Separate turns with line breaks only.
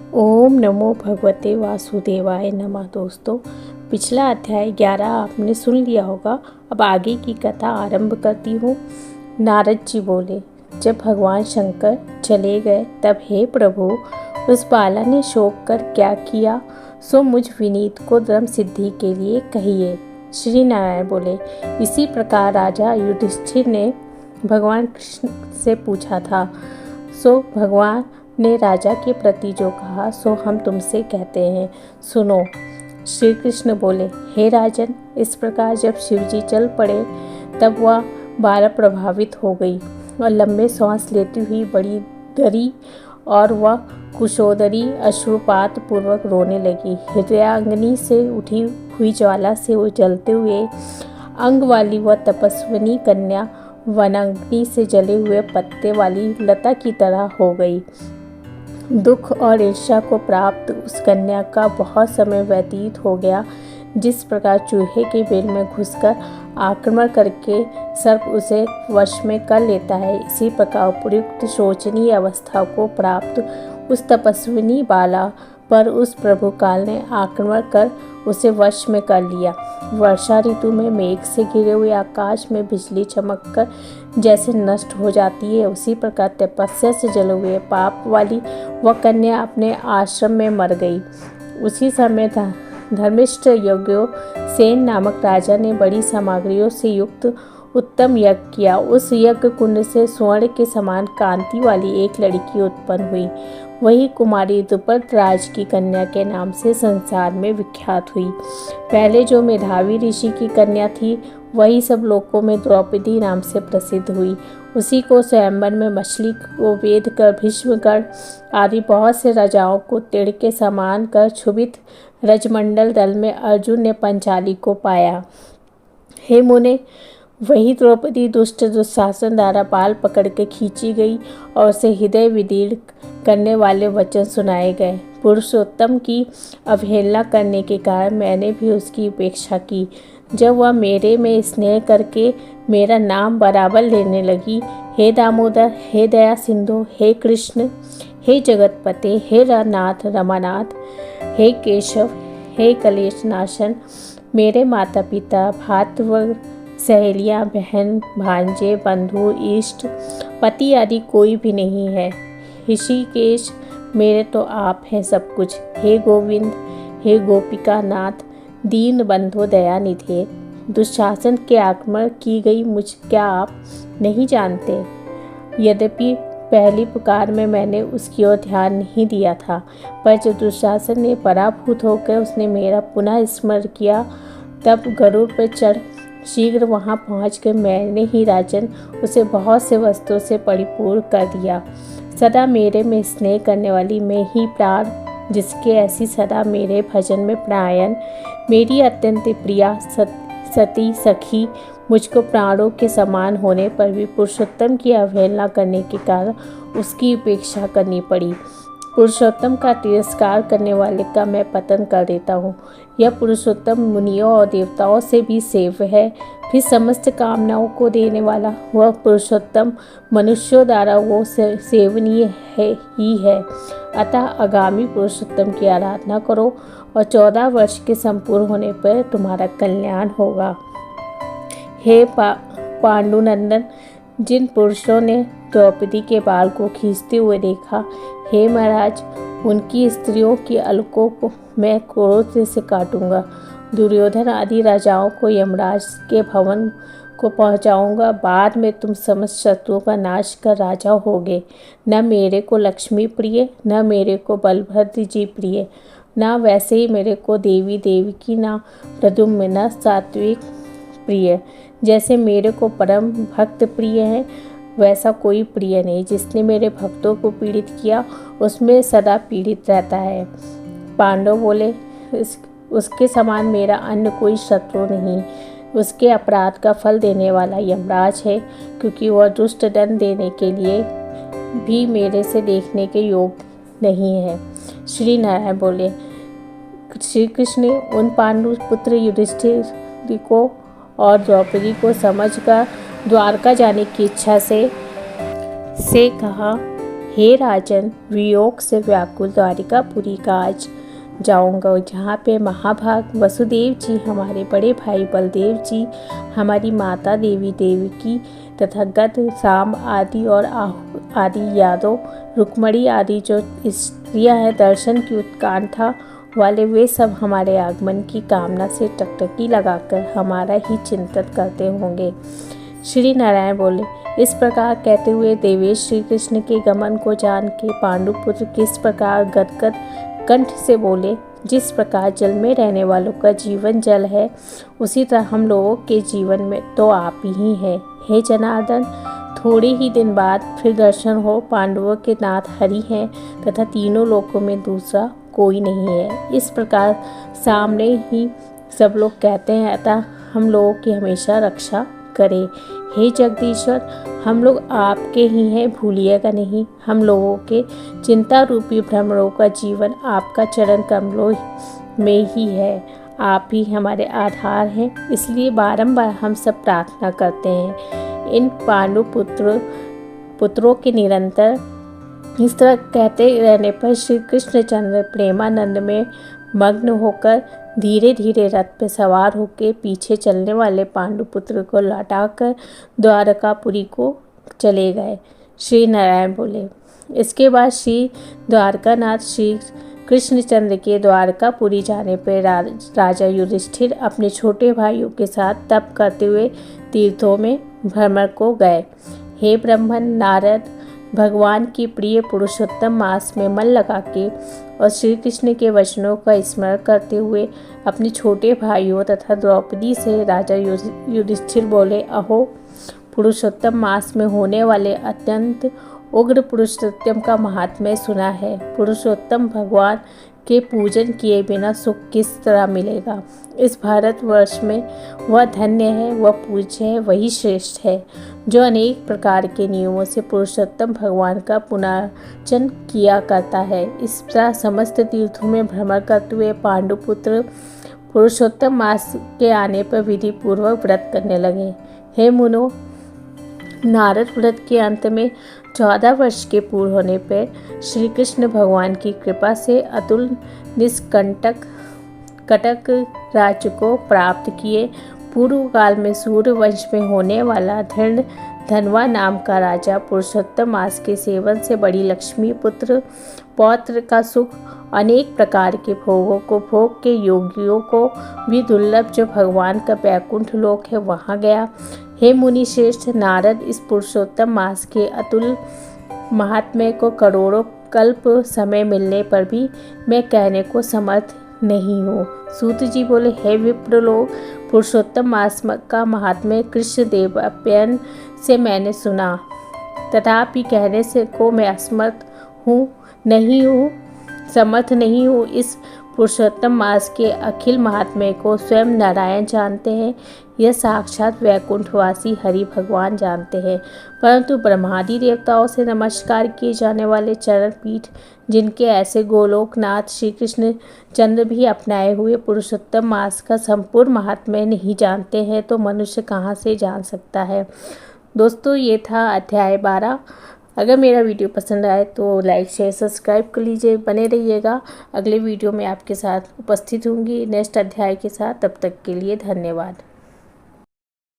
ओम नमो भगवते वासुदेवाय नमः। दोस्तों, पिछला अध्याय 11 आपने सुन लिया होगा। अब आगे की कथा आरंभ करती हूँ। नारद जी बोले, जब भगवान शंकर चले गए तब हे प्रभु, उस बाला ने शोक कर क्या किया, सो मुझ विनीत को धर्म सिद्धि के लिए कहिए। श्री नारायण बोले, इसी प्रकार राजा युधिष्ठिर ने भगवान कृष्ण से पूछा था। सो भगवान ने राजा के प्रति जो कहा सो हम तुमसे कहते हैं, सुनो। श्री कृष्ण बोले, हे राजन, इस प्रकार जब शिवजी चल पड़े तब वह बाला प्रभावित हो गई और लंबे सांस लेती हुई बड़ी डरी और वह कुशोदरी अश्रुपात पूर्वक रोने लगी। हृदयांगनी से उठी हुई ज्वाला से उजलते हुए अंग वाली वह तपस्विनी कन्या वनाग्नि से जले हुए पत्ते वाली लता की तरह हो गई। दुख और ईर्ष्या को प्राप्त उस कन्या का बहुत समय व्यतीत हो गया। जिस प्रकार चूहे के बिल में घुसकर आक्रमण करके सर्प उसे वश में कर लेता है, इसी प्रकार उपयुक्त शोचनीय अवस्था को प्राप्त उस तपस्विनी बाला पर उस प्रभु काल ने आक्रमण कर उसे वश में कर लिया। वर्षा ऋतु में मेघ से घिरे हुए आकाश में बिजली चमककर जैसे नष्ट हो जाती है, उसी प्रकार तपस्या से जले हुए पाप वाली वह कन्या अपने आश्रम में मर गई। उसी समय धर्मिष्ठ यज्ञो सेन नामक राजा ने बड़ी सामग्रियों से युक्त उत्तम यज्ञ किया। उस यज्ञ कुंड से स्वर्ण के समान कांति वाली एक लड़की उत्पन्न हुई। वही कुमारी द्रुपद राज की कन्या के नाम से संसार में विख्यात हुई। पहले जो मेधावी ऋषि की कन्या थी वही सब लोकों में द्रौपदी नाम से प्रसिद्ध हुई। उसी को स्वयंवर में मछली को वेद कर भीष्मगढ़ आदि बहुत से राजाओं को तिड़ के समान कर क्षुभित रजमंडल दल में अर्जुन ने पंचाली को पाया। हे मुने, वही द्रौपदी दुष्ट दुशासन द्वारा बाल पकड़ के खींची गई और उसे हृदय विदीर्ण करने वाले वचन सुनाए गए। पुरुषोत्तम की अवहेलना करने के कारण मैंने भी उसकी उपेक्षा की। जब वह मेरे में स्नेह करके मेरा नाम बराबर लेने लगी, हे दामोदर, हे दया सिंधु, हे कृष्ण, हे जगतपते, हे नाथ रमानाथ, हे केशव, हे कलेश नाशन, मेरे माता पिता भातृ सहेलियाँ बहन भांजे बंधु इष्ट पति आदि कोई भी नहीं है। ऋषिकेश, मेरे तो आप हैं सब कुछ। हे गोविंद, हे गोपिका नाथ, दीन बंधु दयानिधे, दुशासन के आक्रमण की गई मुझ क्या आप नहीं जानते? यद्यपि पहली पुकार में मैंने उसकी ओर ध्यान नहीं दिया था, पर जब दुशासन ने पराभूत होकर उसने मेरा पुनः स्मरण किया तब गरुड़ पर चढ़ शीघ्र वहां पहुंचकर मैंने ही राजन उसे बहुत से वस्तुओं से परिपूर्ण कर दिया। सदा मेरे में स्नेह करने वाली मैं ही प्राण, जिसके ऐसी सदा मेरे भजन में प्रायण मेरी अत्यंत प्रिया सती सखी मुझको प्राणों के समान होने पर भी पुरुषोत्तम की अवहेलना करने के कारण उसकी उपेक्षा करनी पड़ी। पुरुषोत्तम का तिरस्कार करने वाले का मैं पतन कर देता हूँ। यह पुरुषोत्तम मुनियों और देवताओं से भी सेव्य है। फिर समस्त कामनाओं को देने वाला वह पुरुषोत्तम मनुष्यों द्वारा वो सेवनीय है ही है। अतः आगामी पुरुषोत्तम की आराधना करो और 14 वर्ष के संपूर्ण होने पर तुम्हारा कल्याण होगा। हे पांडुनंदन, जिन पुरुषों ने द्रौपदी के बाल को खींचते हुए देखा, हे महाराज, उनकी स्त्रियों की अलकों को मैं क्रोध से काटूंगा। दुर्योधन आदि राजाओं को यमराज के भवन को पहुंचाऊंगा। बाद में तुम समस्त शत्रुओं का नाश कर राजा होगे। न मेरे को लक्ष्मी प्रिय, न मेरे को बलभद्र जी प्रिय, न वैसे ही मेरे को देवी देवकी, न प्रद्युम्न, न सात्विक प्रिय। जैसे मेरे को परम भक्त प्रिय है वैसा कोई प्रिय नहीं। जिसने मेरे भक्तों को पीड़ित किया उसमें सदा पीड़ित रहता है। पांडव बोले, उसके समान मेरा अन्य कोई शत्रु नहीं। उसके अपराध का फल देने वाला यमराज है, क्योंकि वह दुष्ट दंड देने के लिए भी मेरे से देखने के योग्य नहीं है। श्री नारायण बोले, श्री कृष्ण ने उन पांडु पुत्र युधिष्ठिर को और द्रौपदी को समझकर द्वारका जाने की इच्छा से कहा, हे राजन, वियोग से व्याकुल द्वारिकापुरी का आज जाऊंगा, जहाँ पे महाभाग वसुदेव जी, हमारे बड़े भाई बलदेव जी, हमारी माता देवी देवकी तथा गद साम आदि और आदि यादव, रुक्मणी आदि जो स्त्रियाँ हैं दर्शन की उत्कंठा वाले, वे सब हमारे आगमन की कामना से टकटकी लगाकर हमारा ही चिंतन करते होंगे। श्री नारायण बोले। इस प्रकार कहते हुए देवेश श्री कृष्ण के गमन को जान के पांडुपुत्र किस प्रकार गदगद कंठ से बोले, जिस प्रकार जल में रहने वालों का जीवन जल है, उसी तरह हम लोगों के जीवन में तो आप ही हैं। हे जनार्दन, थोड़े ही दिन बाद फिर दर्शन हो, पांडवों के नाथ हरि हैं तथा तीनों लोकों में दूसरा कोई नहीं है। इस प्रकार सामने ही सब लोग कहते हैं, अतः हम लोगों की हमेशा रक्षा करें। हे जगदीश्वर, हम लोग आपके ही हैं, भूलिएगा नहीं। हम लोगों के चिंता रूपी भ्रमरों का जीवन आपका चरण कमलों में ही है। आप ही हमारे आधार हैं, इसलिए बारंबार हम सब प्रार्थना करते हैं। इन पांडु पुत्रों के निरंतर इस तरह कहते रहने पर श्री कृष्णचंद्र प्रेमानंद में मग्न होकर धीरे धीरे रथ पर सवार होकर पीछे चलने वाले पांडुपुत्र को लौटाकर द्वारकापुरी को चले गए। श्री नारायण बोले। इसके बाद श्री द्वारकानाथ श्री कृष्णचंद्र के द्वारकापुरी जाने पर राजा युधिष्ठिर अपने छोटे भाइयों के साथ तप करते हुए तीर्थों में भ्रमण को गए। हे ब्राह्मण, नारद भगवान की प्रिय पुरुषोत्तम मास में मन लगा के और श्री कृष्ण के वचनों का स्मरण करते हुए अपने छोटे भाइयों तथा द्रौपदी से राजा युधिष्ठिर बोले, अहो, पुरुषोत्तम मास में होने वाले अत्यंत उग्र पुरुषोत्तम का महात्म्य सुना है। पुरुषोत्तम भगवान के पूजन किए बिना सुख किस तरह मिलेगा। इस भारतवर्ष में वह धन्य है, वह पूज्य है, वही श्रेष्ठ है जो अनेक प्रकार के नियमों से पुरुषोत्तम भगवान का पुनर्जन किया करता है। इस तरह समस्त तीर्थों में भ्रमण करते हुए पांडुपुत्र पुरुषोत्तम मास के आने पर विधि पूर्वक व्रत करने लगे। हे मुनो, नारद व्रत के अंत में 14 वर्ष के पूर्ण होने पर श्री कृष्ण भगवान की कृपा से अतुल निष्कंटक कटक राज्य को प्राप्त किए। पूर्व काल में सूर्य वंश में होने वाला धनवा नाम का राजा पुरुषोत्तम मास के सेवन से बड़ी लक्ष्मी पुत्र पौत्र का सुख, अनेक प्रकार के भोगों को भोग के योगियों को भी दुर्लभ जो भगवान का वैकुंठ लोक है वहाँ गया। हे मुनि श्रेष्ठ नारद, इस पुरुषोत्तम मास के अतुल महात्म्य को करोड़ों कल्प समय मिलने पर भी मैं कहने को समर्थ नहीं हूँ। सूत जी बोले, हे विप्र लोग, पुरुषोत्तम मास का महात्म्य कृष्ण देवप्यन से मैंने सुना, तथापि कहने से को मैं समर्थ नहीं हूँ। इस पुरुषोत्तम मास के अखिल महात्म्य को स्वयं नारायण जानते हैं, यह साक्षात वैकुंठवासी हरि भगवान जानते हैं। परंतु ब्रह्मादि देवताओं से नमस्कार किए जाने वाले चरण पीठ, जिनके ऐसे गोलोकनाथ श्री कृष्ण चंद्र भी अपनाए हुए पुरुषोत्तम मास का संपूर्ण महात्म्य नहीं जानते हैं, तो मनुष्य कहाँ से जान सकता है। दोस्तों, ये था अध्याय 12। अगर मेरा वीडियो पसंद आए तो लाइक शेयर सब्सक्राइब कर लीजिए, बने रहिएगा। अगले वीडियो में आपके साथ उपस्थित होंगी नेक्स्ट अध्याय के साथ। तब तक के लिए धन्यवाद।